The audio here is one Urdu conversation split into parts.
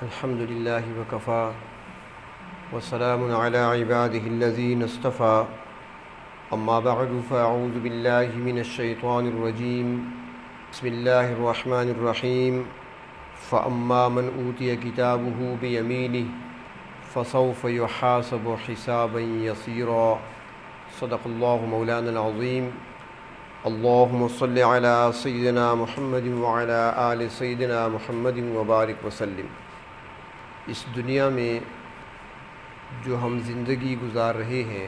الحمد لله وكفى وسلام على عباده الذين اصطفى أما بعد فأعوذ بالله من الشيطان الرجيم بسم الله الرحمن الرحيم فأما من أوتي كتابه بيمينه فسوف يحاسب حسابا يسيرا صدق الله مولانا العظيم اللهم صل على سيدنا محمد وعلى آل سيدنا محمد وبارك وسلم۔ اس دنیا میں جو ہم زندگی گزار رہے ہیں،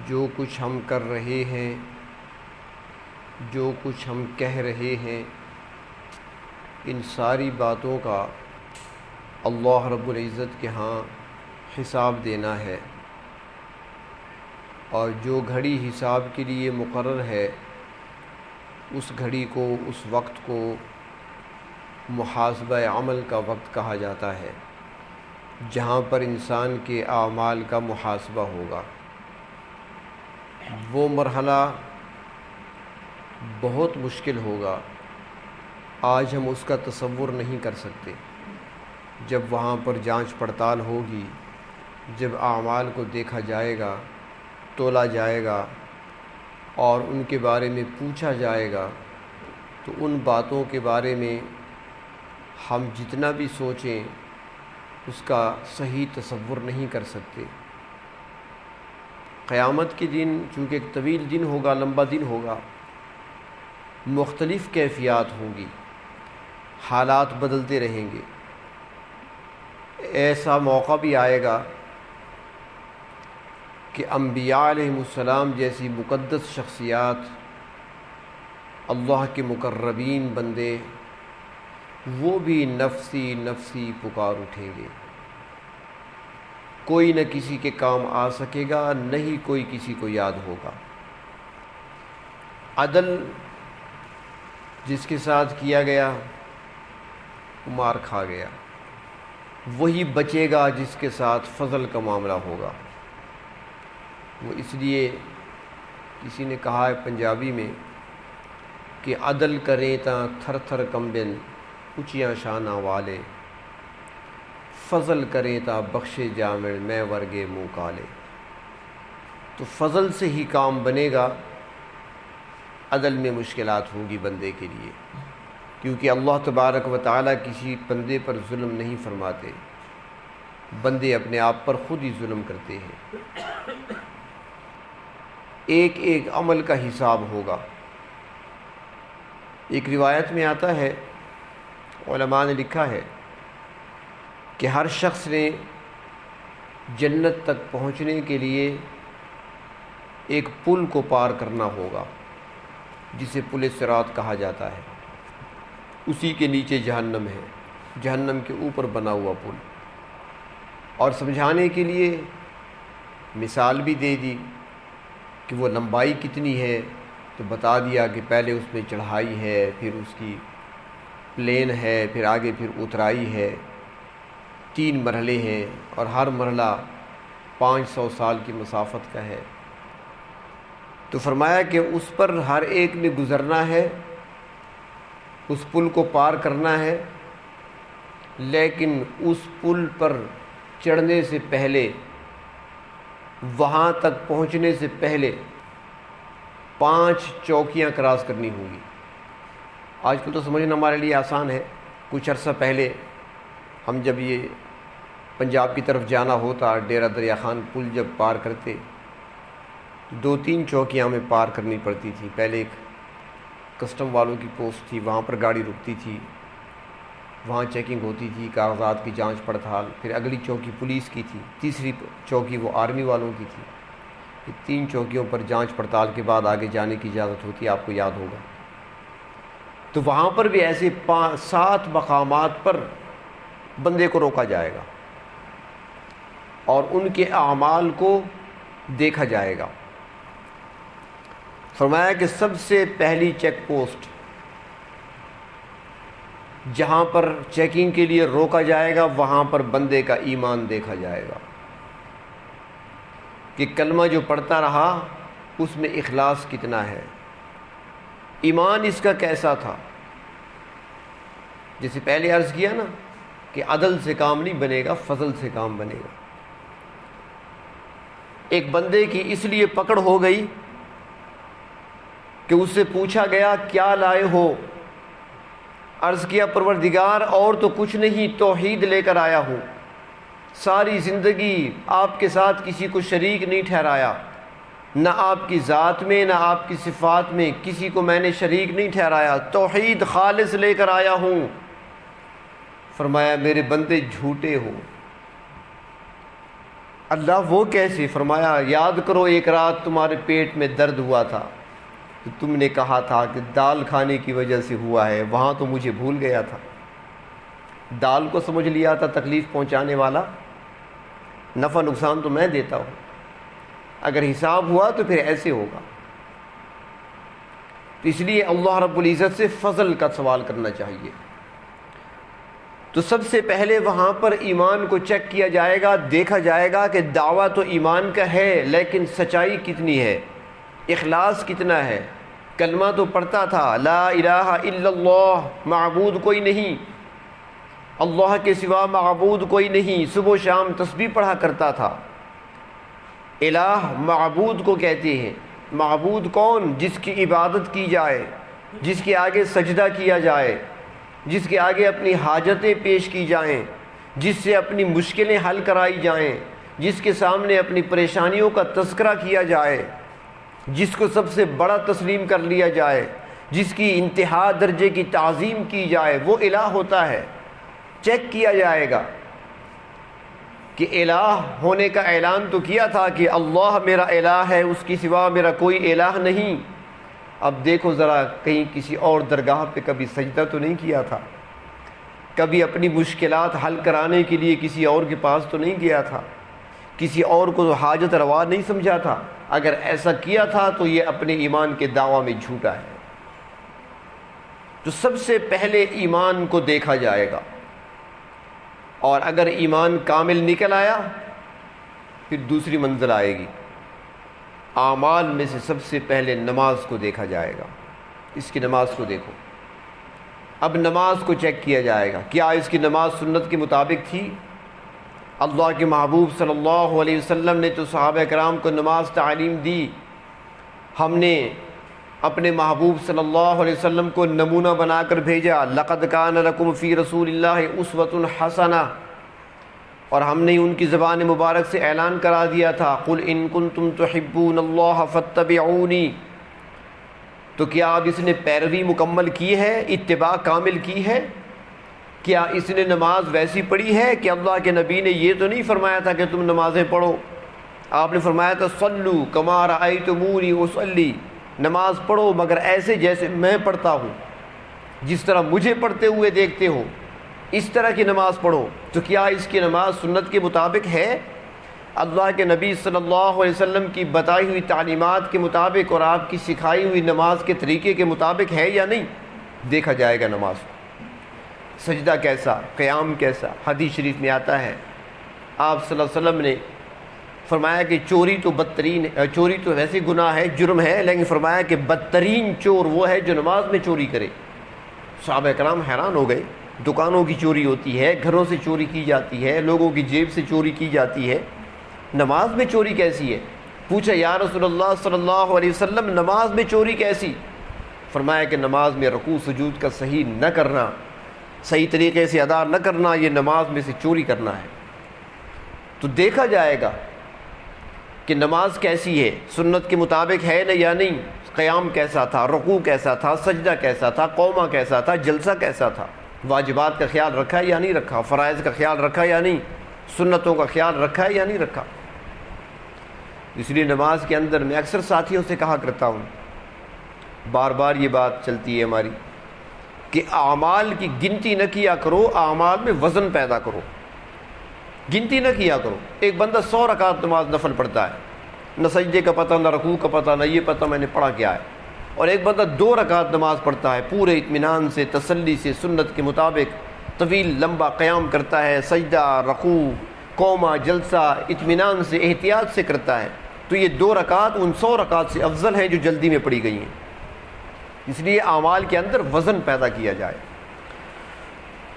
جو کچھ ہم کر رہے ہیں، جو کچھ ہم کہہ رہے ہیں، ان ساری باتوں کا اللہ رب العزت کے ہاں حساب دینا ہے، اور جو گھڑی حساب کے لیے مقرر ہے اس گھڑی کو، اس وقت کو محاسبہ عمل کا وقت کہا جاتا ہے، جہاں پر انسان کے اعمال کا محاسبہ ہوگا۔ وہ مرحلہ بہت مشکل ہوگا، آج ہم اس کا تصور نہیں کر سکتے۔ جب وہاں پر جانچ پڑتال ہوگی، جب اعمال کو دیکھا جائے گا، تولا جائے گا اور ان کے بارے میں پوچھا جائے گا، تو ان باتوں کے بارے میں ہم جتنا بھی سوچیں اس کا صحیح تصور نہیں کر سکتے۔ قیامت کے دن چونکہ ایک طویل دن ہوگا، لمبا دن ہوگا، مختلف کیفیات ہوں گی، حالات بدلتے رہیں گے۔ ایسا موقع بھی آئے گا کہ انبیاء علیہم السلام جیسی مقدس شخصیات، اللہ کے مقربین بندے، وہ بھی نفسی نفسی پکار اٹھیں گے۔ کوئی نہ کسی کے کام آ سکے گا، نہ ہی کوئی کسی کو یاد ہوگا۔ عدل جس کے ساتھ کیا گیا وہ مار کھا گیا، وہی بچے گا جس کے ساتھ فضل کا معاملہ ہوگا۔ وہ اس لیے کسی نے کہا ہے پنجابی میں کہ عدل کریں تا تھر تھر کمبن اچیاں شانہ والے، فضل کریں تا بخشے جامع میں ورگے منہ کالے۔ تو فضل سے ہی کام بنے گا، عدل میں مشکلات ہوں گی بندے کے لیے، کیونکہ اللہ تبارک و تعالیٰ کسی بندے پر ظلم نہیں فرماتے، بندے اپنے آپ پر خود ہی ظلم کرتے ہیں۔ ایک ایک عمل کا حساب ہوگا۔ ایک روایت میں آتا ہے، علماء نے لکھا ہے کہ ہر شخص نے جنت تک پہنچنے کے لیے ایک پل کو پار کرنا ہوگا، جسے پل صراط کہا جاتا ہے۔ اسی کے نیچے جہنم ہے، جہنم کے اوپر بنا ہوا پل۔ اور سمجھانے کے لیے مثال بھی دے دی کہ وہ لمبائی کتنی ہے، تو بتا دیا کہ پہلے اس میں چڑھائی ہے، پھر اس کی پلین ہے، پھر آگے پھر اترائی ہے، 3 مرحلے ہیں، اور ہر مرحلہ 500 سال کی مسافت کا ہے۔ تو فرمایا کہ اس پر ہر ایک نے گزرنا ہے، اس پل کو پار کرنا ہے، لیکن اس پل پر چڑھنے سے پہلے، وہاں تک پہنچنے سے پہلے 5 چوکیاں کراس کرنی ہوں گی۔ آج کل تو سمجھنا ہمارے لیے آسان ہے، کچھ عرصہ پہلے ہم جب یہ پنجاب کی طرف جانا ہوتا، ڈیرہ دریا خان پل جب پار کرتے، 2-3 چوکیاں ہمیں پار کرنی پڑتی تھی۔ پہلے ایک کسٹم والوں کی پوسٹ تھی، وہاں پر گاڑی رکتی تھی، وہاں چیکنگ ہوتی تھی، کاغذات کی جانچ پڑتال، پھر اگلی چوکی پولیس کی تھی، تیسری چوکی وہ آرمی والوں کی تھی۔ یہ 3 چوکیوں پر جانچ پڑتال کے بعد آگے جانے کی اجازت ہوتی ہے، آپ کو یاد ہوگا۔ تو وہاں پر بھی ایسے 7 مقامات پر بندے کو روکا جائے گا اور ان کے اعمال کو دیکھا جائے گا۔ فرمایا کہ سب سے پہلی چیک پوسٹ جہاں پر چیکنگ کے لیے روکا جائے گا، وہاں پر بندے کا ایمان دیکھا جائے گا کہ کلمہ جو پڑھتا رہا اس میں اخلاص کتنا ہے، ایمان اس کا کیسا تھا۔ جیسے پہلے عرض کیا نا کہ عدل سے کام نہیں بنے گا، فضل سے کام بنے گا۔ ایک بندے کی اس لیے پکڑ ہو گئی کہ اس سے پوچھا گیا کیا لائے ہو؟ عرض کیا پروردگار اور تو کچھ نہیں، توحید لے کر آیا ہوں، ساری زندگی آپ کے ساتھ کسی کو شریک نہیں ٹھہرایا، نہ آپ کی ذات میں نہ آپ کی صفات میں کسی کو میں نے شریک نہیں ٹھہرایا، توحید خالص لے کر آیا ہوں۔ فرمایا میرے بندے جھوٹے ہو۔ اللہ وہ کیسے؟ فرمایا یاد کرو ایک رات تمہارے پیٹ میں درد ہوا تھا تو تم نے کہا تھا کہ دال کھانے کی وجہ سے ہوا ہے، وہاں تو مجھے بھول گیا تھا، دال کو سمجھ لیا تھا تکلیف پہنچانے والا، نفع نقصان تو میں دیتا ہوں، اگر حساب ہوا تو پھر ایسے ہوگا۔ تو اس لیے اللہ رب العزت سے فضل کا سوال کرنا چاہیے۔ تو سب سے پہلے وہاں پر ایمان کو چیک کیا جائے گا، دیکھا جائے گا کہ دعویٰ تو ایمان کا ہے لیکن سچائی کتنی ہے، اخلاص کتنا ہے۔ کلمہ تو پڑھتا تھا لا الہ الا اللہ، معبود کوئی نہیں، اللہ کے سوا معبود کوئی نہیں، صبح و شام تسبیح پڑھا کرتا تھا۔ الہ معبود کو کہتے ہیں۔ معبود کون؟ جس کی عبادت کی جائے، جس کے آگے سجدہ کیا جائے، جس کے آگے اپنی حاجتیں پیش کی جائیں، جس سے اپنی مشکلیں حل کرائی جائیں، جس کے سامنے اپنی پریشانیوں کا تذکرہ کیا جائے، جس کو سب سے بڑا تسلیم کر لیا جائے، جس کی انتہا درجے کی تعظیم کی جائے، وہ الہ ہوتا ہے۔ چیک کیا جائے گا کہ الہ ہونے کا اعلان تو کیا تھا کہ اللہ میرا الہ ہے، اس کی سوا میرا کوئی الہ نہیں، اب دیکھو ذرا کہیں کسی اور درگاہ پہ کبھی سجدہ تو نہیں کیا تھا، کبھی اپنی مشکلات حل کرانے کے لیے کسی اور کے پاس تو نہیں گیا تھا، کسی اور کو حاجت روا نہیں سمجھا تھا۔ اگر ایسا کیا تھا تو یہ اپنے ایمان کے دعویٰ میں جھوٹا ہے۔ تو سب سے پہلے ایمان کو دیکھا جائے گا، اور اگر ایمان کامل نکل آیا پھر دوسری منزل آئے گی۔ اعمال میں سے سب سے پہلے نماز کو دیکھا جائے گا، اس کی نماز کو دیکھو۔ اب نماز کو چیک کیا جائے گا، کیا اس کی نماز سنت کے مطابق تھی؟ اللہ کے محبوب صلی اللہ علیہ وسلم نے تو صحابہ کرام کو نماز تعلیم دی، ہم نے اپنے محبوب صلی اللہ علیہ وسلم کو نمونہ بنا کر بھیجا، لقد کان لکم فی رسول اللہ اسوۃ حسنہ، اور ہم نے ان کی زبان مبارک سے اعلان کرا دیا تھا قل ان کنتم تحبون اللہ فاتبعونی۔ تو کیا اب اس نے پیروی مکمل کی ہے، اتباع کامل کی ہے؟ کیا اس نے نماز ویسی پڑھی ہے کہ اللہ کے نبی نے یہ تو نہیں فرمایا تھا کہ تم نمازیں پڑھو، آپ نے فرمایا تھا صلو کما رأیتمونی اصلی، نماز پڑھو مگر ایسے جیسے میں پڑھتا ہوں، جس طرح مجھے پڑھتے ہوئے دیکھتے ہو اس طرح کی نماز پڑھو۔ تو کیا اس کی نماز سنت کے مطابق ہے، اللہ کے نبی صلی اللہ علیہ وسلم کی بتائی ہوئی تعلیمات کے مطابق اور آپ کی سکھائی ہوئی نماز کے طریقے کے مطابق ہے یا نہیں؟ دیکھا جائے گا نماز کو۔ سجدہ کیسا، قیام کیسا؟ حدیث شریف میں آتا ہے آپ صلی اللہ علیہ وسلم نے فرمایا کہ چوری تو بدترین، چوری تو ویسے گناہ ہے، جرم ہے، لیکن فرمایا کہ بدترین چور وہ ہے جو نماز میں چوری کرے۔ صحابہ کرام حیران ہو گئے، دکانوں کی چوری ہوتی ہے، گھروں سے چوری کی جاتی ہے، لوگوں کی جیب سے چوری کی جاتی ہے، نماز میں چوری کیسی ہے؟ پوچھا یا رسول اللہ صلی اللہ علیہ وسلم نماز میں چوری کیسی؟ فرمایا کہ نماز میں رکوع سجود کا صحیح نہ کرنا، صحیح طریقے سے ادا نہ کرنا، یہ نماز میں سے چوری کرنا ہے۔ تو دیکھا جائے گا کہ نماز کیسی ہے، سنت کے مطابق ہے نہ یا نہیں، قیام کیسا تھا، رکوع کیسا تھا، سجدہ کیسا تھا، قومہ کیسا تھا، جلسہ کیسا تھا، واجبات کا خیال رکھا یا نہیں رکھا، فرائض کا خیال رکھا یا نہیں، سنتوں کا خیال رکھا یا نہیں رکھا۔ اس لیے نماز کے اندر میں اکثر ساتھیوں سے کہا کرتا ہوں، بار بار یہ بات چلتی ہے ہماری، کہ اعمال کی گنتی نہ کیا کرو، اعمال میں وزن پیدا کرو، گنتی نہ کیا کرو۔ ایک بندہ 100 رکعت نماز نفل پڑھتا ہے، نہ سجدے کا پتہ، نہ رکوع کا پتہ، نہ یہ پتہ میں نے پڑھا کیا ہے، اور ایک بندہ 2 رکعت نماز پڑھتا ہے، پورے اطمینان سے، تسلی سے، سنت کے مطابق طویل لمبا قیام کرتا ہے، سجدہ، رکوع، قومہ، جلسہ اطمینان سے، احتیاط سے کرتا ہے، تو یہ 2 رکعت ان 100 رکعت سے افضل ہیں جو جلدی میں پڑھی گئی ہیں۔ اس لیے اعمال کے اندر وزن پیدا کیا جائے۔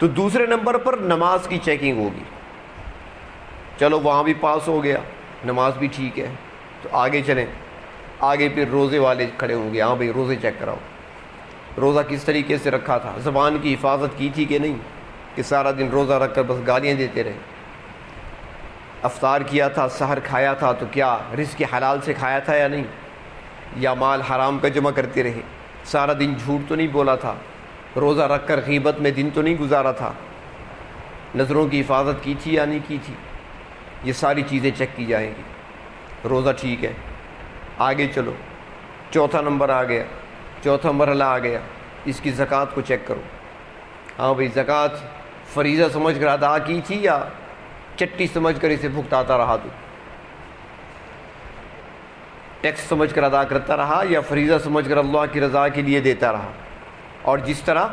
تو دوسرے نمبر پر نماز کی چیکنگ ہوگی. چلو وہاں بھی پاس ہو گیا, نماز بھی ٹھیک ہے, تو آگے چلیں. آگے پھر روزے والے کھڑے ہوں گے, ہاں بھائی روزے چیک کراؤ, روزہ کس طریقے سے رکھا تھا, زبان کی حفاظت کی تھی کہ نہیں, کہ سارا دن روزہ رکھ کر بس گالیاں دیتے رہے. افطار کیا تھا, سحر کھایا تھا, تو کیا رزق حلال سے کھایا تھا یا نہیں, یا مال حرام کا جمع کرتے رہے. سارا دن جھوٹ تو نہیں بولا تھا, روزہ رکھ کر غیبت میں دن تو نہیں گزارا تھا, نظروں کی حفاظت کی تھی یا نہیں کی تھی. یہ ساری چیزیں چیک کی جائیں گی. روزہ ٹھیک ہے, آگے چلو. چوتھا نمبر آ گیا, چوتھا مرحلہ آ گیا, اس کی زکوٰۃ کو چیک کرو. ہاں بھئی زکوٰۃ فریضہ سمجھ کر ادا کی تھی یا چٹی سمجھ کر اسے بھگتاتا رہا, تو ٹیکس سمجھ کر ادا کرتا رہا یا فریضہ سمجھ کر اللہ کی رضا کے لیے دیتا رہا. اور جس طرح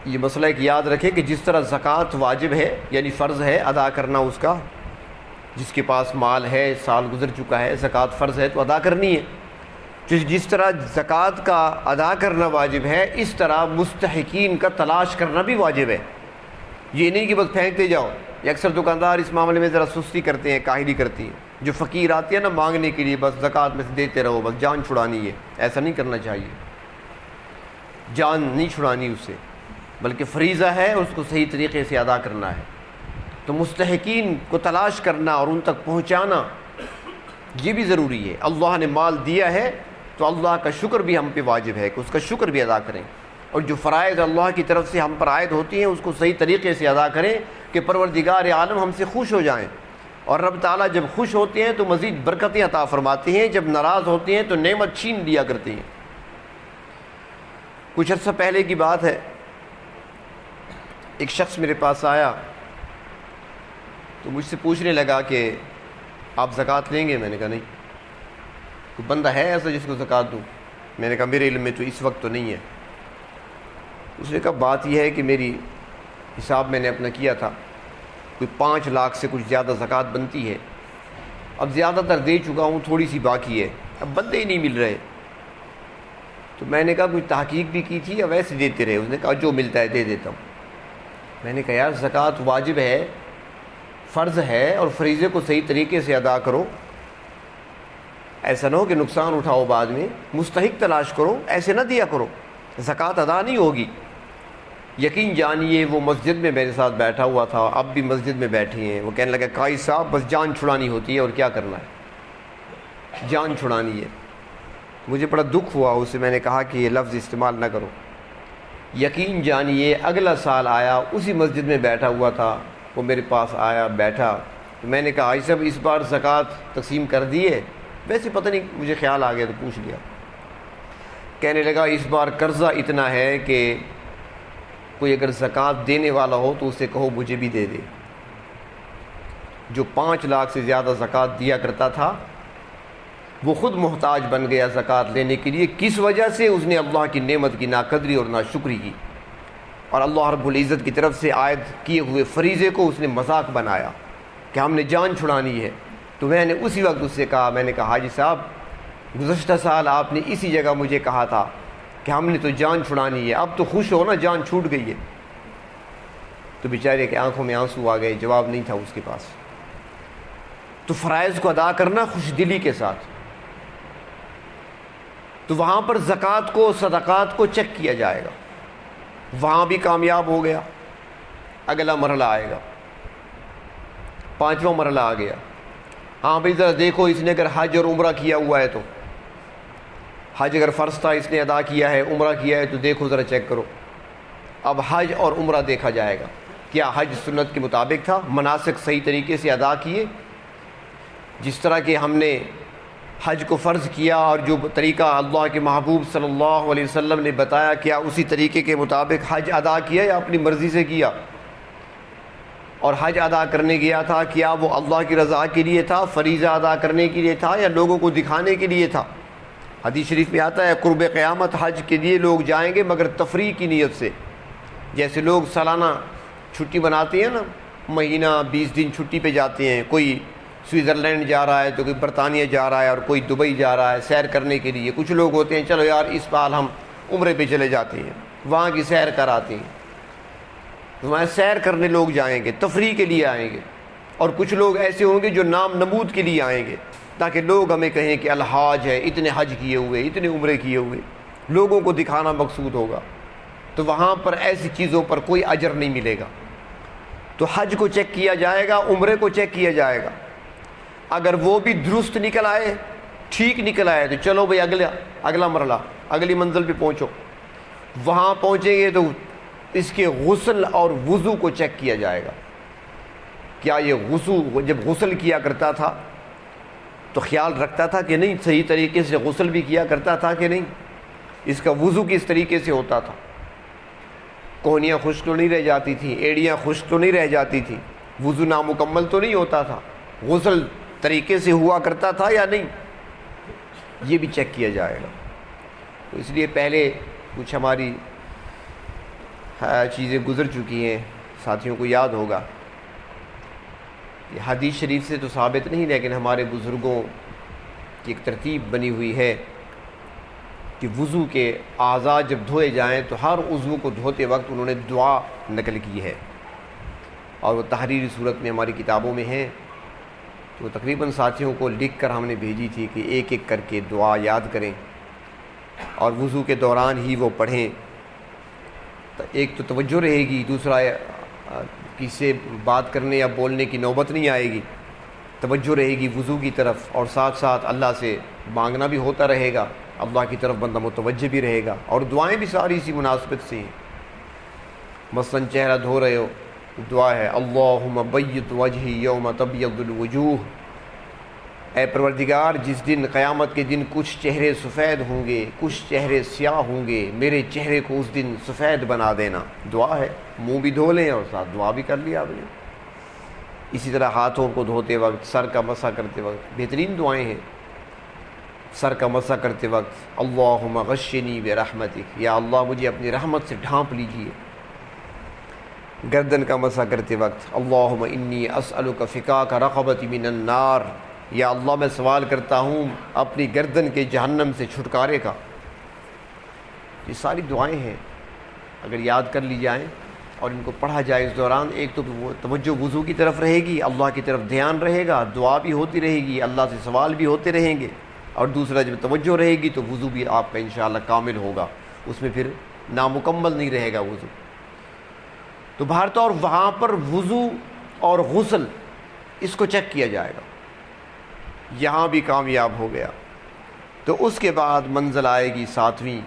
یہ مسئلہ ایک یاد رکھے کہ جس طرح زکوٰۃ واجب ہے یعنی فرض ہے ادا کرنا اس کا, جس کے پاس مال ہے, سال گزر چکا ہے, زکوٰۃ فرض ہے تو ادا کرنی ہے. جس طرح زکوٰۃ کا ادا کرنا واجب ہے, اس طرح مستحقین کا تلاش کرنا بھی واجب ہے. یہ نہیں کہ بس پھینکتے جاؤ. یہ اکثر دکاندار اس معاملے میں ذرا سستی کرتے ہیں, کاہلی کرتی ہیں. جو فقیر آتے ہیں نا مانگنے کے لیے, بس زکوٰۃ میں سے دیتے رہو, بس جان چھڑانی ہے. ایسا نہیں کرنا چاہیے, جان نہیں چھڑانی اس سے, بلکہ فریضہ ہے, اس کو صحیح طریقے سے ادا کرنا ہے. تو مستحقین کو تلاش کرنا اور ان تک پہنچانا یہ بھی ضروری ہے. اللہ نے مال دیا ہے تو اللہ کا شکر بھی ہم پہ واجب ہے کہ اس کا شکر بھی ادا کریں, اور جو فرائض اللہ کی طرف سے ہم پر عائد ہوتی ہیں اس کو صحیح طریقے سے ادا کریں کہ پروردگار عالم ہم سے خوش ہو جائیں. اور رب تعالیٰ جب خوش ہوتے ہیں تو مزید برکتیں عطا فرماتے ہیں, جب ناراض ہوتے ہیں تو نعمت چھین لیا کرتے ہیں. کچھ عرصہ پہلے کی بات ہے, ایک شخص میرے پاس آیا تو مجھ سے پوچھنے لگا کہ آپ زکوٰۃ لیں گے. میں نے کہا نہیں. کوئی بندہ ہے ایسا جس کو زکوٰۃ دوں؟ میں نے کہا میرے علم میں تو اس وقت تو نہیں ہے. اس نے کہا بات یہ ہے کہ میری حساب میں نے اپنا کیا تھا, کوئی 5 لاکھ سے کچھ زیادہ زکوٰۃ بنتی ہے. اب زیادہ تر دے چکا ہوں, تھوڑی سی باقی ہے, اب بندے ہی نہیں مل رہے. تو میں نے کہا کوئی تحقیق بھی کی تھی یا ویسے دیتے رہے؟ اس نے کہا جو ملتا ہے دے دیتا ہوں. میں نے کہا یار زکوٰۃ واجب ہے, فرض ہے, اور فریضے کو صحیح طریقے سے ادا کرو. ایسا نہ ہو کہ نقصان اٹھاؤ بعد میں. مستحق تلاش کرو, ایسے نہ دیا کرو, زکوٰۃ ادا نہیں ہوگی. یقین جانیے وہ مسجد میں میرے ساتھ بیٹھا ہوا تھا, اب بھی مسجد میں بیٹھے ہیں. وہ کہنے لگا قاضی صاحب بس جان چھڑانی ہوتی ہے اور کیا کرنا ہے, جان چھڑانی ہے. مجھے بڑا دکھ ہوا اس سے. میں نے کہا کہ یہ لفظ استعمال نہ کرو. یقین جانیے اگلا سال آیا, اسی مسجد میں بیٹھا ہوا تھا, وہ میرے پاس آیا, بیٹھا. تو میں نے کہا آئی صاحب اس بار زکوٰۃ تقسیم کر دی ہے؟ ویسے پتہ نہیں مجھے خیال آ گیا تو پوچھ لیا. کہنے لگا اس بار قرضہ اتنا ہے کہ کوئی اگر زکوٰۃ دینے والا ہو تو اسے کہو مجھے بھی دے دے. جو 5 لاکھ سے زیادہ زکوٰۃ دیا کرتا تھا وہ خود محتاج بن گیا زکوٰۃ لینے کے لیے. کس وجہ سے؟ اس نے اللہ کی نعمت کی ناقدری اور ناشکری کی, اور اللہ رب العزت کی طرف سے عائد کیے ہوئے فریضے کو اس نے مذاق بنایا کہ ہم نے جان چھڑانی ہے. تو میں نے اسی وقت اس سے کہا, میں نے کہا حاجی صاحب گزشتہ سال آپ نے اسی جگہ مجھے کہا تھا کہ ہم نے تو جان چھڑانی ہے, اب تو خوش ہو نا, جان چھوٹ گئی ہے. تو بیچارے کے آنکھوں میں آنسو آ گئے, جواب نہیں تھا اس کے پاس. تو فرائض کو ادا کرنا خوش دلی کے ساتھ. تو وہاں پر زکوٰۃ کو, صدقات کو چیک کیا جائے گا. وہاں بھی کامیاب ہو گیا. اگلا مرحلہ آئے گا, 5واں مرحلہ آ گیا. ہاں بھائی ذرا دیکھو اس نے اگر حج اور عمرہ کیا ہوا ہے تو, حج اگر فرض تھا اس نے ادا کیا ہے, عمرہ کیا ہے, تو دیکھو ذرا چیک کرو. اب حج اور عمرہ دیکھا جائے گا. کیا حج سنت کے مطابق تھا, مناسک صحیح طریقے سے ادا کیے, جس طرح کہ ہم نے حج کو فرض کیا اور جو طریقہ اللہ کے محبوب صلی اللہ علیہ وسلم نے بتایا, کیا اسی طریقے کے مطابق حج ادا کیا یا اپنی مرضی سے کیا؟ اور حج ادا کرنے گیا تھا, کیا وہ اللہ کی رضا کے لیے تھا, فریضہ ادا کرنے کے لیے تھا, یا لوگوں کو دکھانے کے لیے تھا؟ حدیث شریف میں آتا ہے قرب قیامت حج کے لیے لوگ جائیں گے مگر تفریح کی نیت سے. جیسے لوگ سالانہ چھٹی بناتے ہیں نا, مہینہ 20 دن چھٹی پہ جاتے ہیں, کوئی سوئٹزرلینڈ جا رہا ہے تو کوئی برطانیہ جا رہا ہے اور کوئی دبئی جا رہا ہے سیر کرنے کے لیے. کچھ لوگ ہوتے ہیں چلو یار اس سال ہم عمرے پہ چلے جاتے ہیں, وہاں کی سیر کر آتے ہیں. وہاں سیر کرنے لوگ جائیں گے، تفریح کے لیے آئیں گے، اور کچھ لوگ ایسے ہوں گے جو نام نمود کے لیے آئیں گے تاکہ لوگ ہمیں کہیں کہ الحاج ہے، اتنے حج کیے ہوئے، اتنے عمرے کیے ہوئے، لوگوں کو دکھانا مقصود ہوگا۔ تو وہاں پر ایسی چیزوں پر کوئی اجر نہیں ملے گا۔ تو حج کو چیک کیا جائے گا، عمرے کو چیک کیا جائے گا، اگر وہ بھی درست نکل آئے، ٹھیک نکل آئے، تو چلو بھئی اگلا مرحلہ، اگلی منزل پہ پہنچو۔ وہاں پہنچیں گے تو اس کے غسل اور وضو کو چیک کیا جائے گا، کیا یہ جب غسل کیا کرتا تھا تو خیال رکھتا تھا کہ نہیں، صحیح طریقے سے غسل بھی کیا کرتا تھا کہ نہیں، اس کا وضو کس طریقے سے ہوتا تھا، کونیاں خشک تو نہیں رہ جاتی تھیں، ایڑیاں خشک تو نہیں رہ جاتی تھیں، وضو نامکمل تو نہیں ہوتا تھا، غسل طریقے سے ہوا کرتا تھا یا نہیں، یہ بھی چیک کیا جائے گا۔ تو اس لیے پہلے کچھ ہماری چیزیں گزر چکی ہیں، ساتھیوں کو یاد ہوگا، یہ حدیث شریف سے تو ثابت نہیں، لیکن ہمارے بزرگوں کی ایک ترتیب بنی ہوئی ہے کہ وضو کے اعضاء جب دھوئے جائیں تو ہر عضو کو دھوتے وقت انہوں نے دعا نقل کی ہے، اور وہ تحریری صورت میں ہماری کتابوں میں ہے، تو تقریباً ساتھیوں کو لکھ کر ہم نے بھیجی تھی کہ ایک ایک کر کے دعا یاد کریں اور وضو کے دوران ہی وہ پڑھیں، تو ایک تو توجہ رہے گی، دوسرا کسی سے بات کرنے یا بولنے کی نوبت نہیں آئے گی، توجہ رہے گی وضو کی طرف، اور ساتھ ساتھ اللہ سے مانگنا بھی ہوتا رہے گا، اللہ کی طرف بندہ متوجہ بھی رہے گا، اور دعائیں بھی ساری اسی مناسبت سے ہیں۔ مثلاً چہرہ دھو رہے ہو، دعا ہے اللہم بیض وجہی یوم تبیض الوجوہ، اے پروردگار جس دن قیامت کے دن کچھ چہرے سفید ہوں گے، کچھ چہرے سیاہ ہوں گے، میرے چہرے کو اس دن سفید بنا دینا، دعا ہے، منہ بھی دھو لیں اور ساتھ دعا بھی کر لیا آپ نے۔ اسی طرح ہاتھوں کو دھوتے وقت، سر کا مسح کرتے وقت بہترین دعائیں ہیں۔ سر کا مسح کرتے وقت اللہم غشنی برحمتک، یا اللہ مجھے اپنی رحمت سے ڈھانپ لیجئے۔ گردن کا مسح کرتے وقت اللہم انی اسألک فکاک رقبتی من النار، یا اللہ میں سوال کرتا ہوں اپنی گردن کے جہنم سے چھٹکارے کا۔ یہ ساری دعائیں ہیں، اگر یاد کر لی جائیں اور ان کو پڑھا جائے اس دوران، ایک تو توجہ وضو کی طرف رہے گی، اللہ کی طرف دھیان رہے گا، دعا بھی ہوتی رہے گی، اللہ سے سوال بھی ہوتے رہیں گے، اور دوسرا جب توجہ رہے گی تو وضو بھی آپ کا انشاءاللہ کامل ہوگا، اس میں پھر نامکمل نہیں رہے گا وضو۔ تو بہر طور وہاں پر وضو اور غسل اس کو چیک کیا جائے گا، یہاں بھی کامیاب ہو گیا تو اس کے بعد منزل آئے گی 7ویں،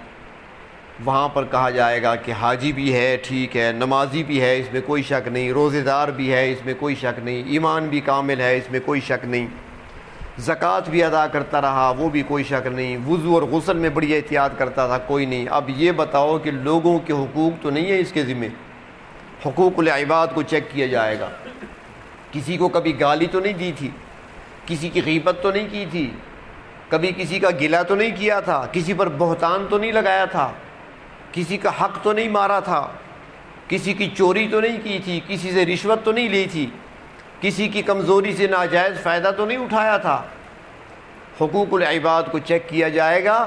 وہاں پر کہا جائے گا کہ حاجی بھی ہے، ٹھیک ہے، نمازی بھی ہے، اس میں کوئی شک نہیں، روزے دار بھی ہے، اس میں کوئی شک نہیں، ایمان بھی کامل ہے، اس میں کوئی شک نہیں، زکوٰۃ بھی ادا کرتا رہا، وہ بھی کوئی شک نہیں، وضو اور غسل میں بڑی احتیاط کرتا تھا، کوئی نہیں۔ اب یہ بتاؤ کہ لوگوں کے حقوق تو نہیں ہے اس کے ذمہ، حقوق العباد کو چیک کیا جائے گا، کسی کو کبھی گالی تو نہیں دی تھی، کسی کی غیبت تو نہیں کی تھی، کبھی کسی کا گلہ تو نہیں کیا تھا، کسی پر بہتان تو نہیں لگایا تھا، کسی کا حق تو نہیں مارا تھا، کسی کی چوری تو نہیں کی تھی، کسی سے رشوت تو نہیں لی تھی، کسی کی کمزوری سے ناجائز فائدہ تو نہیں اٹھایا تھا۔ حقوق العباد کو چیک کیا جائے گا۔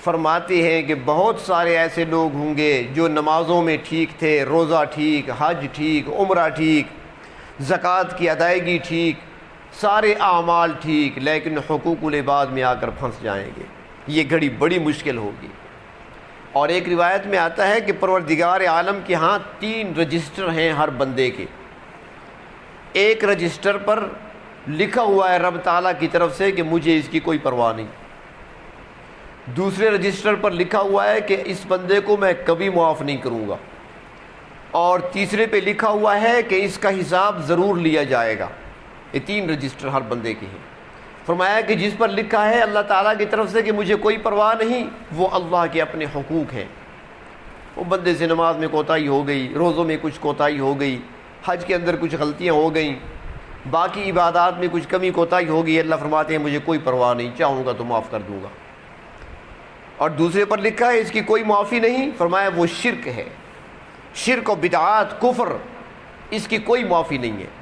فرماتے ہیں کہ بہت سارے ایسے لوگ ہوں گے جو نمازوں میں ٹھیک تھے، روزہ ٹھیک، حج ٹھیک، عمرہ ٹھیک، زکوٰۃ کی ادائیگی ٹھیک، سارے اعمال ٹھیک، لیکن حقوق العباد میں آ کر پھنس جائیں گے، یہ گھڑی بڑی مشکل ہوگی۔ اور ایک روایت میں آتا ہے کہ پروردگار عالم کے ہاں 3 رجسٹر ہیں ہر بندے کے، ایک رجسٹر پر لکھا ہوا ہے رب تعالیٰ کی طرف سے کہ مجھے اس کی کوئی پرواہ نہیں، دوسرے رجسٹر پر لکھا ہوا ہے کہ اس بندے کو میں کبھی معاف نہیں کروں گا، اور تیسرے پہ لکھا ہوا ہے کہ اس کا حساب ضرور لیا جائے گا۔ یہ 3 رجسٹر ہر بندے کے ہیں۔ فرمایا کہ جس پر لکھا ہے اللہ تعالیٰ کی طرف سے کہ مجھے کوئی پرواہ نہیں، وہ اللہ کے اپنے حقوق ہیں۔ وہ بندے سے نماز میں کوتاہی ہو گئی، روزوں میں کچھ کوتاہی ہو گئی، حج کے اندر کچھ غلطیاں ہو گئیں، باقی عبادات میں کچھ کمی کوتاہی ہو گئی، اللہ فرماتے ہیں مجھے کوئی پرواہ نہیں، چاہوں گا تو معاف کر دوں گا۔ اور دوسرے پر لکھا ہے اس کی کوئی معافی نہیں، فرمایا وہ شرک ہے، شرک و بدعات، کفر، اس کی کوئی معافی نہیں ہے۔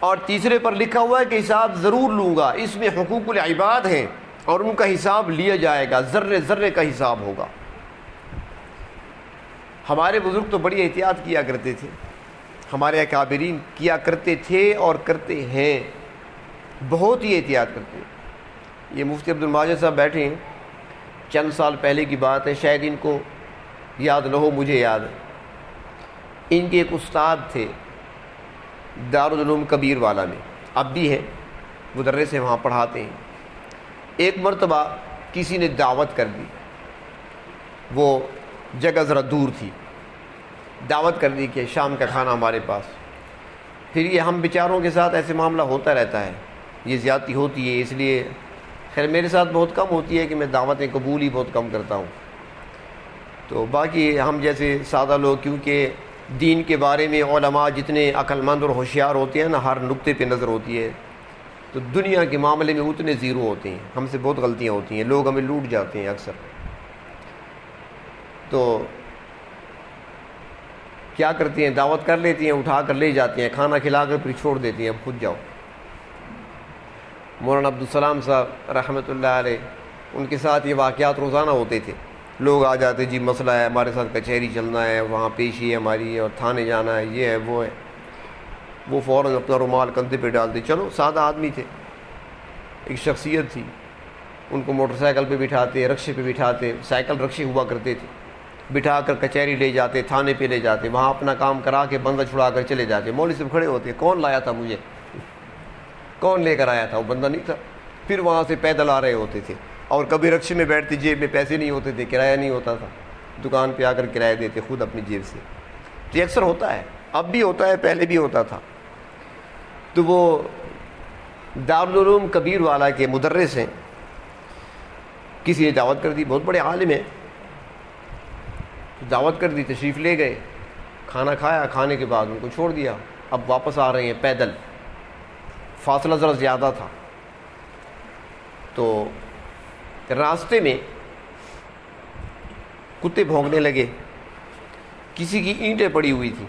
اور تیسرے پر لکھا ہوا ہے کہ حساب ضرور لوں گا، اس میں حقوق العباد ہیں اور ان کا حساب لیا جائے گا، ذرے ذرے کا حساب ہوگا۔ ہمارے بزرگ تو بڑی احتیاط کیا کرتے تھے، ہمارے اکابرین کیا کرتے تھے اور کرتے ہیں، بہت ہی احتیاط کرتے ہیں۔ یہ مفتی عبد الماجد صاحب بیٹھے ہیں، چند سال پہلے کی بات ہے، شاید ان کو یاد نہ ہو، مجھے یاد ہے۔ ان کے ایک استاد تھے دارالعلوم کبیر والا میں، اب بھی ہے، مدرس ہیں، وہاں پڑھاتے ہیں۔ ایک مرتبہ کسی نے دعوت کر دی، وہ جگہ ذرا دور تھی، دعوت کر دی کہ شام کا کھانا ہمارے پاس۔ پھر یہ ہم بیچاروں کے ساتھ ایسے معاملہ ہوتا رہتا ہے، یہ زیادتی ہوتی ہے، اس لیے خیر میرے ساتھ بہت کم ہوتی ہے کہ میں دعوتیں قبول ہی بہت کم کرتا ہوں۔ تو باقی ہم جیسے سادہ لوگ، کیونکہ دین کے بارے میں علماء جتنے عقل مند اور ہوشیار ہوتے ہیں نا، ہر نقطے پہ نظر ہوتی ہے، تو دنیا کے معاملے میں اتنے زیرو ہوتے ہیں، ہم سے بہت غلطیاں ہوتی ہیں، لوگ ہمیں لوٹ جاتے ہیں اکثر۔ تو کیا کرتی ہیں، دعوت کر لیتی ہیں، اٹھا کر لے جاتی ہیں، کھانا کھلا کر پھر چھوڑ دیتی ہیں، اب خود جاؤ۔ مولانا عبدالسلام صاحب رحمۃ اللہ علیہ، ان کے ساتھ یہ واقعات روزانہ ہوتے تھے۔ لوگ آ جاتے، جی مسئلہ ہے، ہمارے ساتھ کچہری چلنا ہے، وہاں پیشی ہے ہماری، اور تھانے جانا ہے، یہ ہے وہ ہے۔ وہ فوراً اپنا رومال کندھے پہ ڈالتے، چلو سادہ آدمی تھے، ایک شخصیت تھی، ان کو موٹر سائیکل پہ بٹھاتے، رکشے پہ بٹھاتے، سائیکل رکشے ہوا کرتے تھے، بٹھا کر کچہری لے جاتے، تھانے پہ لے جاتے، وہاں اپنا کام کرا کے بندہ چھڑا کر چلے جاتے۔ مولوی صاحب کھڑے ہوتے، کون لایا تھا مجھے، کون لے کر آیا تھا، وہ بندہ نہیں تھا۔ پھر وہاں سے پیدل آ رہے ہوتے تھے، اور کبھی رکشے میں بیٹھتے، جیب میں پیسے نہیں ہوتے تھے، کرایہ نہیں ہوتا تھا، دکان پہ آ کر کرایہ دیتے خود اپنی جیب سے۔ تو یہ اکثر ہوتا ہے، اب بھی ہوتا ہے، پہلے بھی ہوتا تھا۔ تو وہ دارالعلوم کبیر والا کے مدرس ہیں، کسی نے دعوت کر دی، بہت بڑے عالم ہیں، دعوت کر دی، تشریف لے گئے، کھانا کھایا، کھانے کے بعد ان کو چھوڑ دیا۔ اب واپس آ رہے ہیں پیدل، فاصلہ ذرا زیادہ تھا، تو راستے میں کتے بھونکنے لگے، کسی کی اینٹیں پڑی ہوئی تھیں،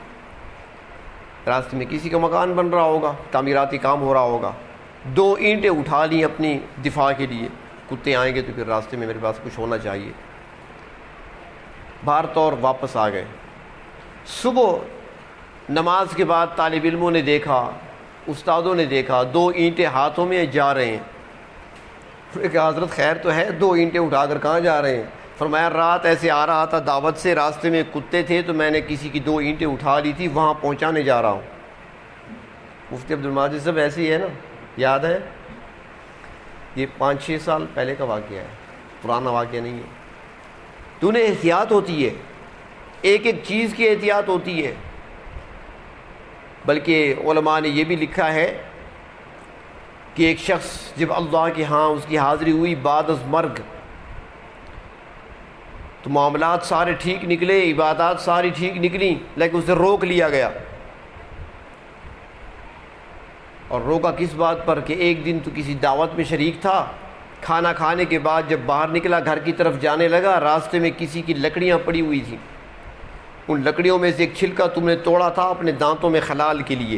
راستے میں کسی کا مکان بن رہا ہوگا، تعمیراتی کام ہو رہا ہوگا، 2 اینٹیں اٹھا لی اپنی دفاع کے لیے، کتے آئیں گے تو پھر راستے میں میرے پاس کچھ ہونا چاہیے، بہر طور واپس آ گئے۔ صبح نماز کے بعد طالب علموں نے دیکھا، استادوں نے دیکھا، 2 اینٹیں ہاتھوں میں جا رہے ہیں۔ انہوں نے کہا حضرت خیر تو ہے، 2 اینٹیں اٹھا کر کہاں جا رہے ہیں؟ فرمایا رات ایسے آ رہا تھا دعوت سے، راستے میں کتے تھے تو میں نے کسی کی 2 اینٹیں اٹھا لی تھی، وہاں پہنچانے جا رہا ہوں۔ مفتی عبد الماجد صاحب ایسے ہی ہے نا، یاد ہے، یہ 5-6 سال پہلے کا واقعہ ہے، پرانا واقعہ نہیں ہے۔ تو انہیں احتیاط ہوتی ہے، ایک ایک چیز کی احتیاط ہوتی ہے۔ بلکہ علماء نے یہ بھی لکھا ہے کہ ایک شخص جب اللہ کے ہاں اس کی حاضری ہوئی بعد از مرگ، تو معاملات سارے ٹھیک نکلے، عبادات ساری ٹھیک نکلی، لیکن اسے روک لیا گیا۔ اور روکا کس بات پر کہ ایک دن تو کسی دعوت میں شریک تھا، کھانا کھانے کے بعد جب باہر نکلا گھر کی طرف جانے لگا، راستے میں کسی کی لکڑیاں پڑی ہوئی تھیں، ان لکڑیوں میں سے ایک چھلکا تم نے توڑا تھا اپنے دانتوں میں خلال کے لیے،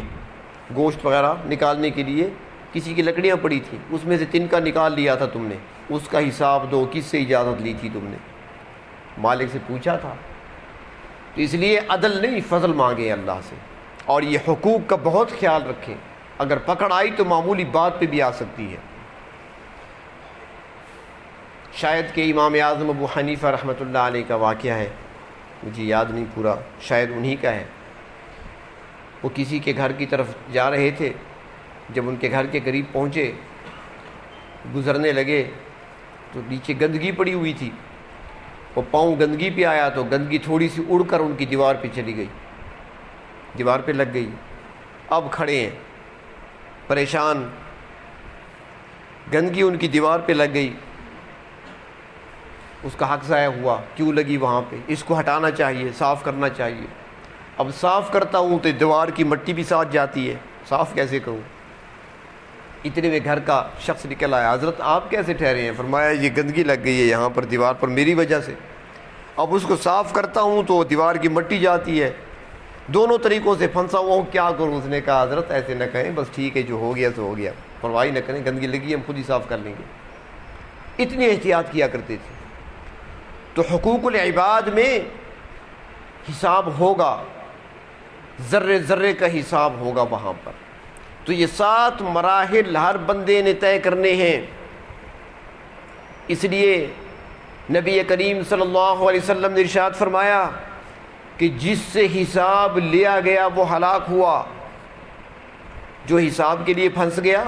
گوشت وغیرہ نکالنے کے لیے کسی کی لکڑیاں پڑی تھیں، اس میں سے تنکا نکال لیا تھا تم نے، اس کا حساب دو، کس سے اجازت لی تھی تم نے؟ مالک سے پوچھا تھا۔ تو اس لیے عدل نہیں، فضل مانگیں اللہ سے، اور یہ حقوق کا بہت خیال رکھیں، اگر پکڑ آئی تو معمولی بات پہ بھی آ سکتی ہے۔ شاید کہ امام اعظم ابو حنیفہ رحمۃ اللہ علیہ کا واقعہ ہے، مجھے یاد نہیں پورا، شاید انہی کا ہے۔ وہ کسی کے گھر کی طرف جا رہے تھے، جب ان کے گھر کے قریب پہنچے، گزرنے لگے تو نیچے گندگی پڑی ہوئی تھی، وہ پاؤں گندگی پہ آیا تو گندگی تھوڑی سی اڑ کر ان کی دیوار پہ چلی گئی، دیوار پہ لگ گئی۔ اب کھڑے ہیں پریشان، گندگی ان کی دیوار پہ لگ گئی، اس کا حق ضائع ہوا، کیوں لگی وہاں پہ، اس کو ہٹانا چاہیے، صاف کرنا چاہیے۔ اب صاف کرتا ہوں تو دیوار کی مٹی بھی ساتھ جاتی ہے، صاف کیسے کروں؟ اتنے میں گھر کا شخص نکل آیا، حضرت آپ کیسے ٹھہرے ہیں؟ فرمایا یہ گندگی لگ گئی ہے یہاں پر دیوار پر میری وجہ سے، اب اس کو صاف کرتا ہوں تو دیوار کی مٹی جاتی ہے، دونوں طریقوں سے پھنسا ہوا ہوں، کیا کروں؟ اس نے کہا حضرت ایسے نہ کہیں، بس ٹھیک ہے جو ہو گیا تو ہو گیا، پرواہ نہ کریں، گندگی لگی ہم خود ہی صاف کر لیں گے۔ اتنی احتیاط کیا کرتے تھے۔ تو حقوق العباد میں حساب ہوگا، ذرے ذرے کا حساب ہوگا وہاں پر۔ تو یہ 7 مراحل ہر بندے نے طے کرنے ہیں۔ اس لیے نبی کریم صلی اللہ علیہ وسلم نے ارشاد فرمایا کہ جس سے حساب لیا گیا وہ ہلاک ہوا، جو حساب کے لیے پھنس گیا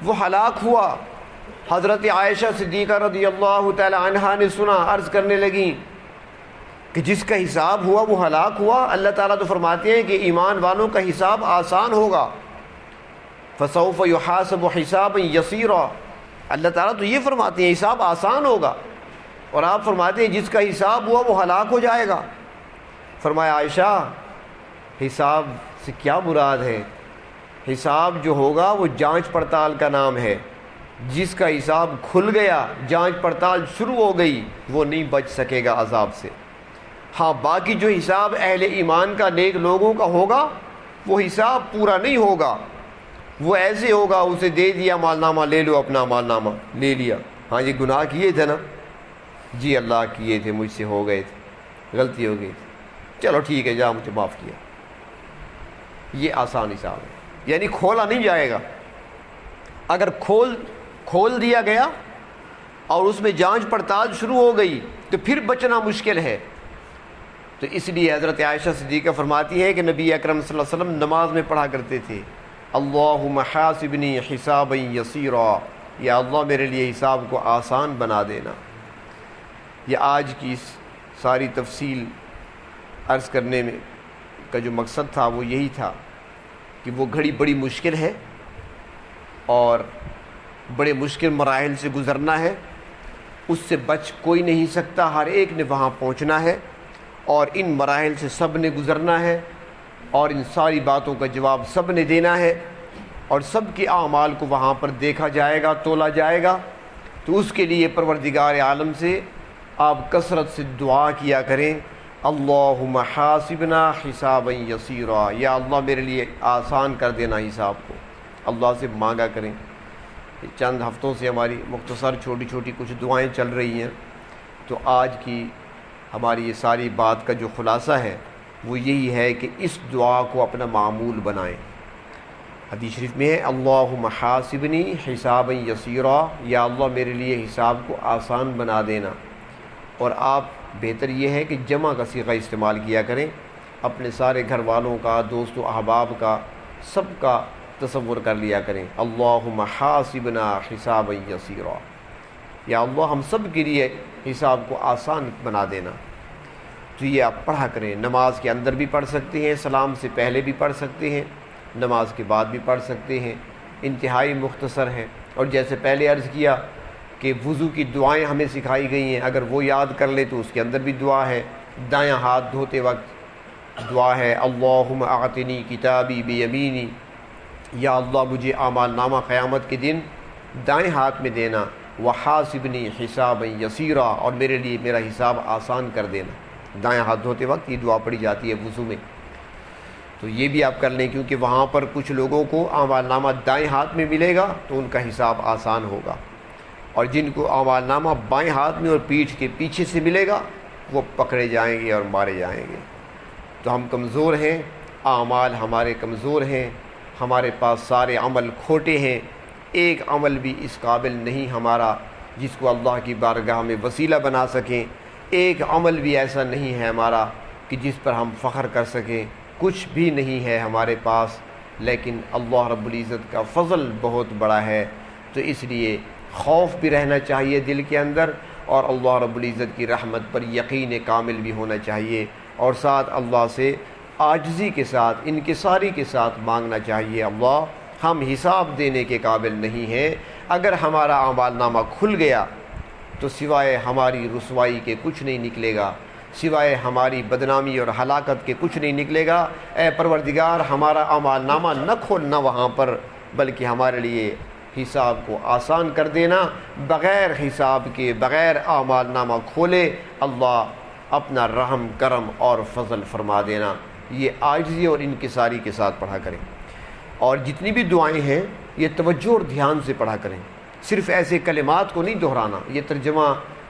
وہ ہلاک ہوا۔ حضرت عائشہ صدیقہ رضی اللہ تعالی عنہا نے سنا، عرض کرنے لگیں کہ جس کا حساب ہوا وہ ہلاک ہوا۔ اللہ تعالیٰ تو فرماتے ہیں کہ ایمان والوں کا حساب آسان ہوگا، فسوف یحاسب حسابا یسیرا۔ اللہ تعالیٰ تو یہ فرماتے ہیں حساب آسان ہوگا، اور آپ فرماتے ہیں جس کا حساب ہوا وہ ہلاک ہو جائے گا۔ فرمایا عائشہ حساب سے کیا مراد ہے؟ حساب جو ہوگا وہ جانچ پڑتال کا نام ہے۔ جس کا حساب کھل گیا، جانچ پڑتال شروع ہو گئی، وہ نہیں بچ سکے گا عذاب سے۔ ہاں باقی جو حساب اہل ایمان کا، نیک لوگوں کا ہوگا، وہ حساب پورا نہیں ہوگا، وہ ایسے ہوگا اسے دے دیا مال نامہ، لے لو اپنا مال نامہ، لے لیا، ہاں یہ گناہ کیے تھے نا، جی اللہ کیے تھے، مجھ سے ہو گئے تھے، غلطی ہو گئی تھی، چلو ٹھیک ہے جا مجھے معاف کیا۔ یہ آسان حساب ہے، یعنی کھولا نہیں جائے گا۔ اگر کھول دیا گیا اور اس میں جانچ پڑتال شروع ہو گئی تو پھر بچنا مشکل ہے۔ تو اس لیے حضرت عائشہ صدیقہ فرماتی ہے کہ نبی اکرم صلی اللہ علیہ وسلم نماز میں پڑھا کرتے تھے، اللہم حاسبنی حسابا یسیرا، یا اللہ میرے لیے حساب کو آسان بنا دینا۔ یہ آج کی ساری تفصیل عرض کرنے میں کا جو مقصد تھا وہ یہی تھا کہ وہ گھڑی بڑی مشکل ہے اور بڑے مشکل مراحل سے گزرنا ہے، اس سے بچ کوئی نہیں سکتا، ہر ایک نے وہاں پہنچنا ہے، اور ان مراحل سے سب نے گزرنا ہے، اور ان ساری باتوں کا جواب سب نے دینا ہے، اور سب کے اعمال کو وہاں پر دیکھا جائے گا، تولا جائے گا۔ تو اس کے لیے پروردگار عالم سے آپ کثرت سے دعا کیا کریں، اللہم حاسبنا حسابا یسیرا، یا اللہ میرے لیے آسان کر دینا حساب کو، اللہ سے مانگا کریں۔ چند ہفتوں سے ہماری مختصر چھوٹی چھوٹی کچھ دعائیں چل رہی ہیں، تو آج کی ہماری یہ ساری بات کا جو خلاصہ ہے وہ یہی ہے کہ اس دعا کو اپنا معمول بنائیں۔ حدیث شریف میں ہے اللہم حاسبنی حسابا یسیرا، یا اللہ میرے لیے حساب کو آسان بنا دینا۔ اور آپ بہتر یہ ہے کہ جمع کا صیغہ استعمال کیا کریں، اپنے سارے گھر والوں کا، دوست و احباب کا، سب کا تصور کر لیا کریں، اللہم حاسبنا حسابا یسیرا، یا اللہ ہم سب کے لیے حساب کو آسان بنا دینا۔ تو یہ آپ پڑھا کریں، نماز کے اندر بھی پڑھ سکتے ہیں، سلام سے پہلے بھی پڑھ سکتے ہیں، نماز کے بعد بھی پڑھ سکتے ہیں، انتہائی مختصر ہے۔ اور جیسے پہلے عرض کیا کہ وضو کی دعائیں ہمیں سکھائی گئی ہیں، اگر وہ یاد کر لے تو اس کے اندر بھی دعا ہے۔ دایاں ہاتھ دھوتے وقت دعا ہے اللہم اعطنی کتابی بیمینی، یا اللہ مجھے اعمال نامہ قیامت کے دن دائیں ہاتھ میں دینا، وحاسبنی حسابا یسیرا، اور میرے لیے میرا حساب آسان کر دینا۔ دائیں ہاتھ دھوتے وقت یہ دعا پڑھی جاتی ہے وضو میں، تو یہ بھی آپ کر لیں، کیونکہ وہاں پر کچھ لوگوں کو اعمال نامہ دائیں ہاتھ میں ملے گا تو ان کا حساب آسان ہوگا، اور جن کو اعمال نامہ بائیں ہاتھ میں اور پیٹھ کے پیچھے سے ملے گا وہ پکڑے جائیں گے اور مارے جائیں گے۔ تو ہم کمزور ہیں، اعمال ہمارے کمزور ہیں، ہمارے پاس سارے عمل کھوٹے ہیں، ایک عمل بھی اس قابل نہیں ہمارا جس کو اللہ کی بارگاہ میں وسیلہ بنا سکیں، ایک عمل بھی ایسا نہیں ہے ہمارا کہ جس پر ہم فخر کر سکیں، کچھ بھی نہیں ہے ہمارے پاس، لیکن اللہ رب العزت کا فضل بہت بڑا ہے۔ تو اس لیے خوف بھی رہنا چاہیے دل کے اندر، اور اللہ رب العزت کی رحمت پر یقین کامل بھی ہونا چاہیے، اور ساتھ اللہ سے عاجزی کے ساتھ، انکساری کے ساتھ مانگنا چاہیے، اللہ ہم حساب دینے کے قابل نہیں ہیں، اگر ہمارا اعمال نامہ کھل گیا تو سوائے ہماری رسوائی کے کچھ نہیں نکلے گا، سوائے ہماری بدنامی اور ہلاکت کے کچھ نہیں نکلے گا۔ اے پروردگار ہمارا اعمال نامہ نہ کھولنا وہاں پر، بلکہ ہمارے لیے حساب کو آسان کر دینا، بغیر حساب کے، بغیر اعمال نامہ کھولے اللہ اپنا رحم کرم اور فضل فرما دینا۔ یہ عاجزی اور انکساری کے ساتھ پڑھا کریں، اور جتنی بھی دعائیں ہیں یہ توجہ اور دھیان سے پڑھا کریں، صرف ایسے کلمات کو نہیں دہرانا، یہ ترجمہ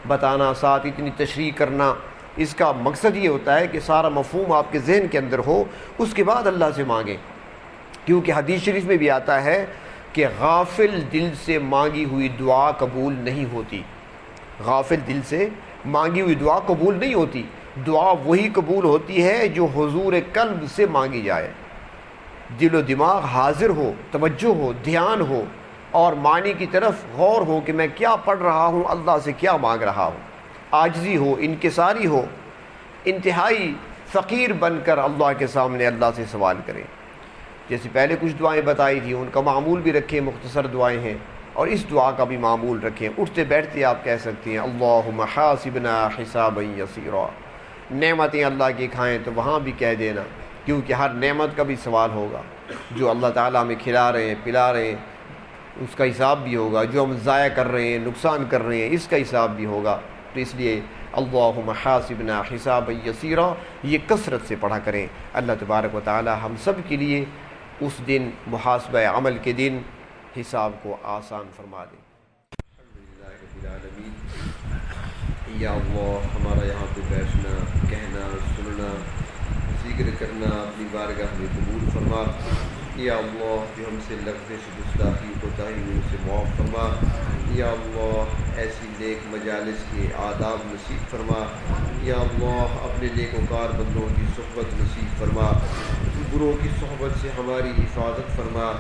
بتانا، ساتھ اتنی تشریح کرنا، اس کا مقصد یہ ہوتا ہے کہ سارا مفہوم آپ کے ذہن کے اندر ہو، اس کے بعد اللہ سے مانگیں، کیونکہ حدیث شریف میں بھی آتا ہے کہ غافل دل سے مانگی ہوئی دعا قبول نہیں ہوتی۔ غافل دل سے مانگی ہوئی دعا قبول نہیں ہوتی۔ دعا وہی قبول ہوتی ہے جو حضور قلب سے مانگی جائے، دل و دماغ حاضر ہو، توجہ ہو، دھیان ہو، اور معنی کی طرف غور ہو کہ میں کیا پڑھ رہا ہوں، اللہ سے کیا مانگ رہا ہوں، عاجزی ہو، انکساری ہو، انتہائی فقیر بن کر اللہ کے سامنے اللہ سے سوال کریں۔ جیسے پہلے کچھ دعائیں بتائی تھیں، ان کا معمول بھی رکھیں، مختصر دعائیں ہیں، اور اس دعا کا بھی معمول رکھیں۔ اٹھتے بیٹھتے آپ کہہ سکتے ہیں اللہم حاسبنا حسابا یسیرا۔ نعمتیں اللہ کی کھائیں تو وہاں بھی کہہ دینا، کیونکہ ہر نعمت کا بھی سوال ہوگا۔ جو اللہ تعالیٰ ہمیں کھلا رہے ہیں، پلا رہے ہیں، اس کا حساب بھی ہوگا۔ جو ہم ضائع کر رہے ہیں، نقصان کر رہے ہیں، اس کا حساب بھی ہوگا۔ تو اس لیے اللہم حاسبنا حسابا یسیرا یہ کثرت سے پڑھا کریں۔ اللہ تبارک و تعالی ہم سب کے لیے اس دن محاسبہ عمل کے دن حساب کو آسان فرما دے۔ الحمدللہ رب العالمین۔ یا اللہ، ہمارا یہاں پہ بیٹھنا، کہنا، سننا، ذکر کرنا اپنی بارگاہ میں قبول فرما۔ یا اللہ، جو ہم سے لغزش، گستاخی، کوتاہی ہوئی اسے معاف فرما۔ یا اللہ، ایسی نیک مجالس کے آداب نصیب فرما۔ یا اللہ، اپنے نیک وکار بندوں کی صحبت نصیب فرما، بروں کی صحبت سے ہماری حفاظت فرما۔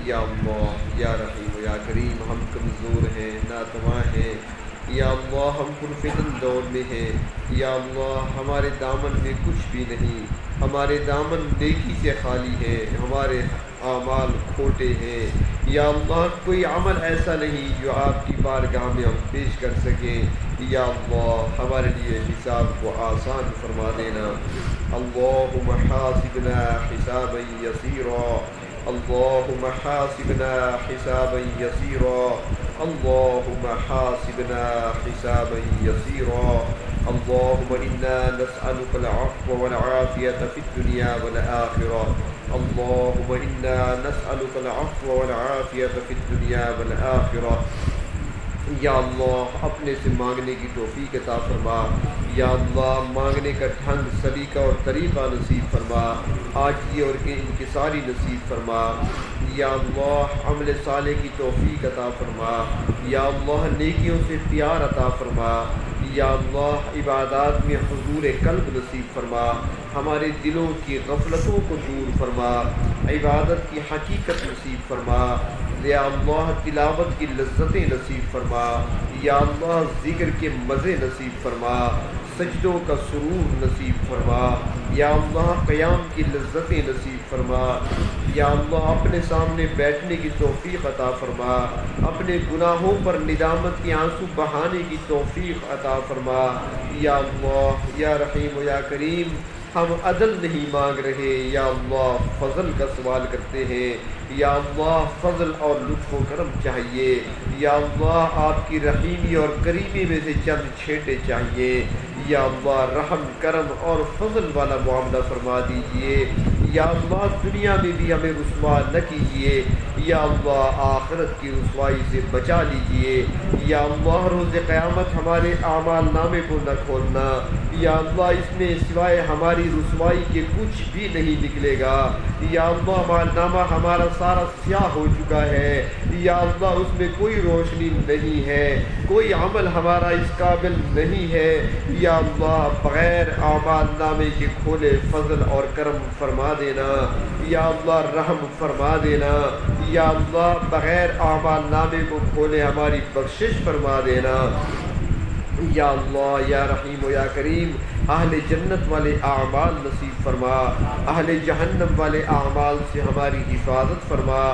یا اللہ، یا رحیم و یا کریم، ہم کمزور ہیں، ناتواں ہیں۔ یا اللہ، ہم پرفتن دور میں ہیں۔ یا اللہ، ہمارے دامن میں کچھ بھی نہیں، ہمارے دامن نیکی سے خالی ہیں، ہمارے اعمال کھوٹے ہیں۔ یا اللہ، کوئی عمل ایسا نہیں جو آپ کی بارگاہ میں ہم پیش کر سکیں۔ یا اللہ، ہمارے لیے حساب کو آسان فرما دینا۔ اللہم حاسبنا حسابا یسیرا، اللہم حاسبنا حسابا یسیرا، اللہم حاسبنا حسابا یسیرا۔ اللہم انا نسألک العفو والعافیۃ فی الدنیا والآخرہ، اللہم انا نسألک العفو والعافیۃ فی الدنیا والآخرہ۔ یا اللہ، اپنے سے مانگنے کی توفیق عطا فرما۔ یا اللہ، مانگنے کا ڈھنگ، سلیقہ اور طریقہ نصیب فرما، عاجزی اور انکساری نصیب فرما۔ یا اللہ، عمل صالح کی توفیق عطا فرما۔ یا اللہ، نیکیوں سے پیار عطا فرما۔ یا اللہ، عبادات میں حضور قلب نصیب فرما، ہمارے دلوں کی غفلتوں کو دور فرما، عبادت کی حقیقت نصیب فرما۔ یا اللہ، تلاوت کی لذتیں نصیب فرما۔ یا اللہ، ذکر کے مزے نصیب فرما، سجدوں کا سرور نصیب فرما۔ یا اللہ، قیام کی لذتیں نصیب فرما۔ یا اللہ، اپنے سامنے بیٹھنے کی توفیق عطا فرما، اپنے گناہوں پر ندامت کے آنسو بہانے کی توفیق عطا فرما۔ یا اللہ، یا رحیم و یا کریم، ہم عدل نہیں مانگ رہے، یا اللہ فضل کا سوال کرتے ہیں۔ یا اللہ، فضل اور لطف و کرم چاہیے۔ یا اللہ، آپ کی رحیمی اور کریمی میں سے چند چھینٹے چاہیے۔ یا اللہ، رحم، کرم اور فضل والا معاملہ فرما دیجئے۔ یا اللہ، دنیا میں بھی ہمیں رسوا نہ کیجیے۔ یا اللہ، آخرت کی رسوائی سے بچا لیجئے۔ یا اللہ، روز قیامت ہمارے اعمال نامے کو نہ کھولنا۔ یا اللہ، اس میں سوائے ہماری رسوائی کے کچھ بھی نہیں نکلے گا۔ یا اللہ، اعمال نامہ ہمارا سارا سیاہ ہو چکا ہے۔ یا اللہ، اس میں کوئی روشنی نہیں ہے، کوئی عمل ہمارا اس قابل نہیں ہے۔ یا اللہ، بغیر اعمال نامے کے کھولے فضل اور کرم فرما دینا۔ یا اللہ، رحم فرما دینا۔ یا اللہ، بغیر اعمال نامے کو کھولے ہماری بخشش فرما دینا۔ یا اللہ، یا رحیم و یا کریم، اہل جنت والے اعمال نصیب فرما، اہل جہنم والے اعمال سے ہماری حفاظت فرما۔